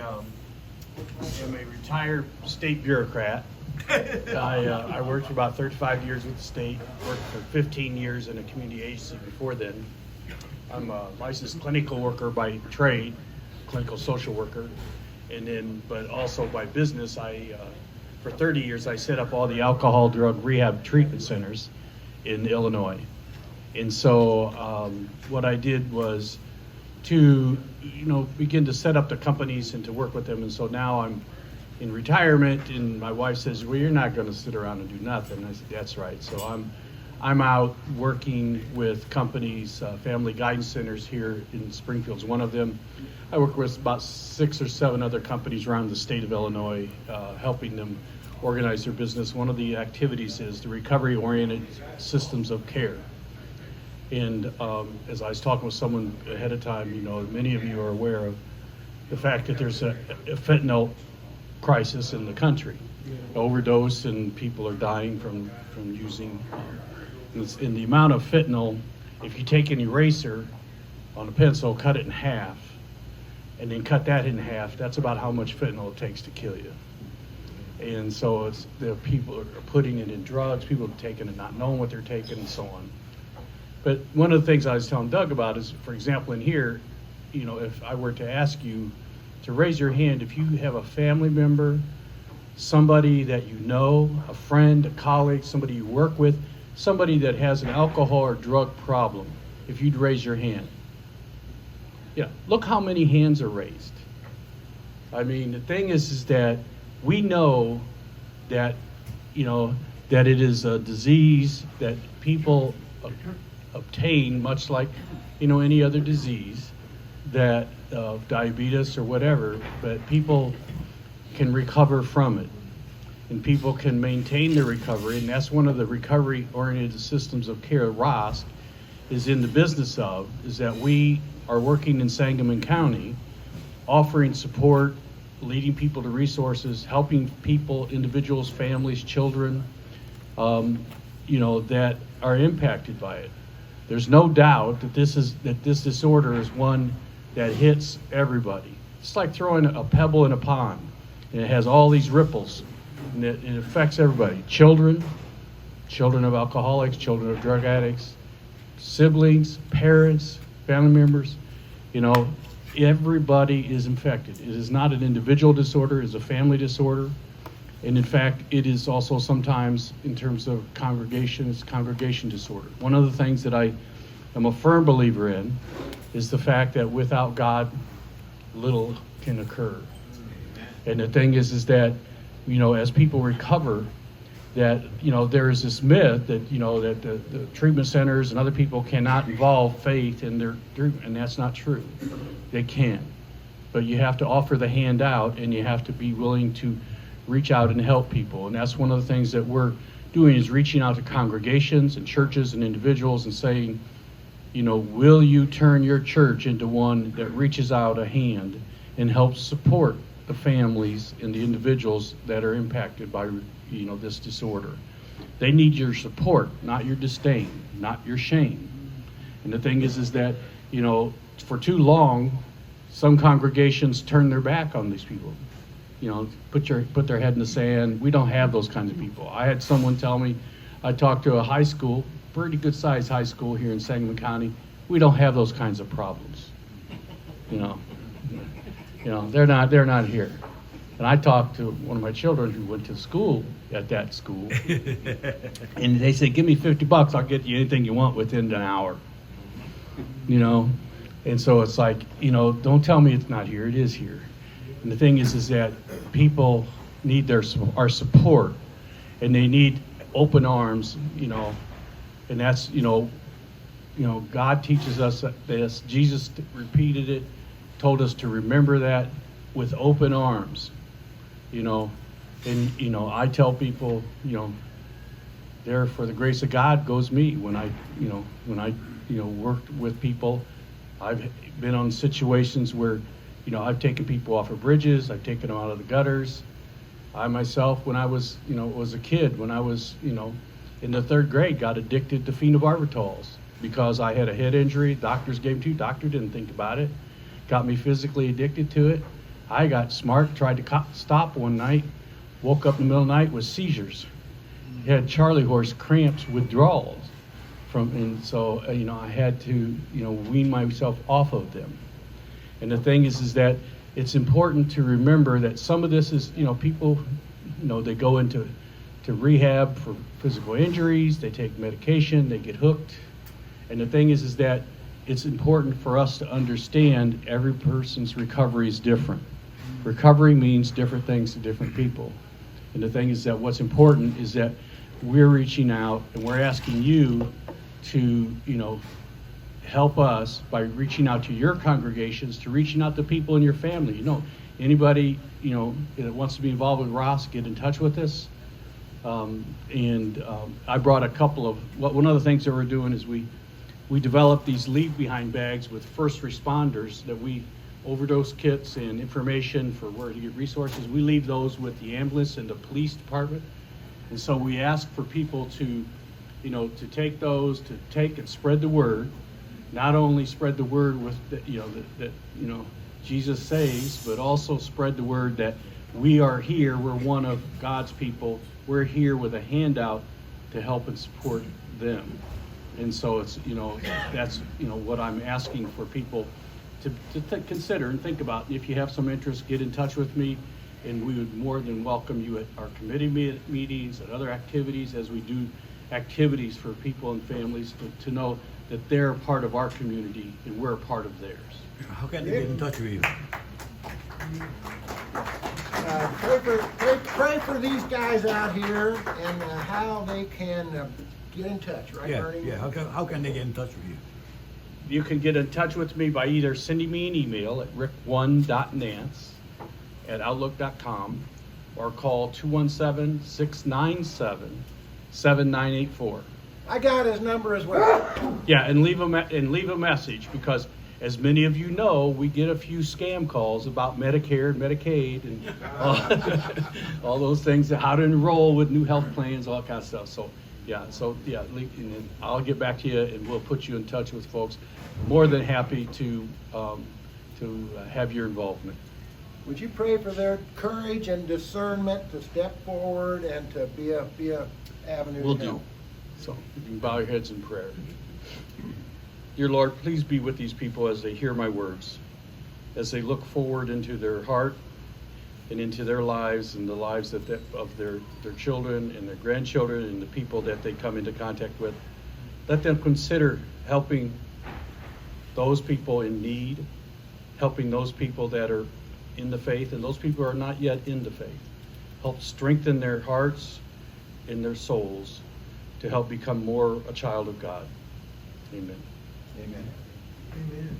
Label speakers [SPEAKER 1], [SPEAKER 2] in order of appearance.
[SPEAKER 1] am a retired state bureaucrat. I worked for about 35 years with the state, worked for 15 years in a community agency before then. I'm a licensed clinical worker by trade, clinical social worker, and then, but also by business, for 30 years, I set up all the alcohol drug rehab treatment centers in Illinois. And so what I did was to, begin to set up the companies and to work with them. And so now I'm in retirement, and my wife says, well, you're not going to sit around and do nothing. And I said, that's right. So I'm out working with companies, family guidance centers here in Springfield's one of them. I work with about 6 or 7 other companies around the state of Illinois, helping them organize their business. One of the activities is the recovery-oriented systems of care. And as I was talking with someone ahead of time, many of you are aware of the fact that there's a fentanyl crisis in the country. Overdose, and people are dying from using. In the amount of fentanyl, if you take an eraser on a pencil, cut it in half, and then cut that in half, that's about how much fentanyl it takes to kill you. And so the people are putting it in drugs, people are taking it not knowing what they're taking, and so on. But one of the things I was telling Doug about is, for example, in here, if I were to ask you to raise your hand if you have a family member, somebody that you know, a friend, a colleague, somebody you work with, somebody that has an alcohol or drug problem, if you'd raise your hand. Yeah, look how many hands are raised. I mean, the thing is that we know that, that it is a disease that people obtain, much like, any other disease, that diabetes or whatever, but people can recover from it. And people can maintain their recovery, and that's one of the recovery-oriented systems of care R.O.S.C is in the business of, is that we are working in Sangamon County, offering support, leading people to resources, helping people, individuals, families, children, that are impacted by it. There's no doubt that this disorder is one that hits everybody. It's like throwing a pebble in a pond, and it has all these ripples, and it affects everybody. Children of alcoholics, children of drug addicts, siblings, parents, family members, everybody is infected. It is not an individual disorder, it is a family disorder. And in fact, it is also sometimes, in terms of congregation, it's congregation disorder. One of the things that I am a firm believer in is the fact that without God, little can occur. And the thing is that, as people recover, that, there is this myth that, that the treatment centers and other people cannot involve faith in their treatment, and that's not true. They can. But you have to offer the hand out, and you have to be willing to reach out and help people. And that's one of the things that we're doing, is reaching out to congregations and churches and individuals and saying, will you turn your church into one that reaches out a hand and helps support the families and the individuals that are impacted by this disorder? They need your support, not your disdain, not your shame. And the thing is that, for too long, some congregations turn their back on these people. Put their head in the sand. We don't have those kinds of people. I had someone tell me, I talked to a high school, pretty good sized high school here in Sangamon County. We don't have those kinds of problems. They're not here. And I talked to one of my children who went to school at that school, and they said, give me $50, I'll get you anything you want within an hour. And so it's like, don't tell me it's not here, it is here. And the thing is that people need our support, and they need open arms, and that's, God teaches us this. Jesus repeated it, told us to remember that with open arms, and, I tell people, there for the grace of God goes me. When I worked with people, I've been on situations where, I've taken people off of bridges, I've taken them out of the gutters. I myself, when I was, was a kid, when I was, in the 3rd grade, got addicted to phenobarbital because I had a head injury. Doctors gave me to, doctor didn't think about it. Got me physically addicted to it. I got smart, tried to stop one night, woke up in the middle of the night with seizures. Had Charlie horse cramps, withdrawals and so I had to wean myself off of them. And the thing is that it's important to remember that some of this is people they go into rehab for physical injuries, they take medication, they get hooked. And the thing is that it's important for us to understand every person's recovery is different. Recovery means different things to different people. And the thing is that what's important is that we're reaching out and we're asking you to, help us by reaching out to your congregations, to reaching out to people in your family. Anybody, that wants to be involved with R.O.S.C, get in touch with us. I brought a couple of, one of the things that we're doing is we developed these leave behind bags with first responders that we overdose kits and information for where to get resources. We leave those with the ambulance and the police department. And so we ask for people to take those, to take and spread the word. Not only spread the word with that Jesus saves, but also spread the word that we are here. We're one of God's people. We're here with a handout to help and support them. And so it's that's what I'm asking for people to consider and think about. If you have some interest, get in touch with me, and we would more than welcome you at our committee meetings and other activities as we do activities for people and families to know that they're a part of our community and we're a part of theirs.
[SPEAKER 2] How can they get in touch with you?
[SPEAKER 3] Pray for these guys out here and how they can get in touch, right, Bernie?
[SPEAKER 2] Yeah. How can they get in touch with you?
[SPEAKER 1] You can get in touch with me by either sending me an email at rick1.nance@outlook.com or call 217-697-7984.
[SPEAKER 3] I got his number as well.
[SPEAKER 1] Yeah, and leave a message, because as many of you know, we get a few scam calls about Medicare and Medicaid and all those things, how to enroll with new health plans, all that kind of stuff. So and then I'll get back to you and we'll put you in touch with folks. More than happy to have your involvement.
[SPEAKER 3] Would you pray for their courage and discernment to step forward and to be a avenue
[SPEAKER 1] Will
[SPEAKER 3] to help?
[SPEAKER 1] do. So you can bow your heads in prayer. Dear Lord, please be with these people as they hear my words, as they look forward into their heart and into their lives and the lives of their children and their grandchildren and the people that they come into contact with. Let them consider helping those people in need, helping those people that are in the faith and those people who are not yet in the faith. Help strengthen their hearts and their souls to help become more a child of God. Amen.
[SPEAKER 3] Amen. Amen.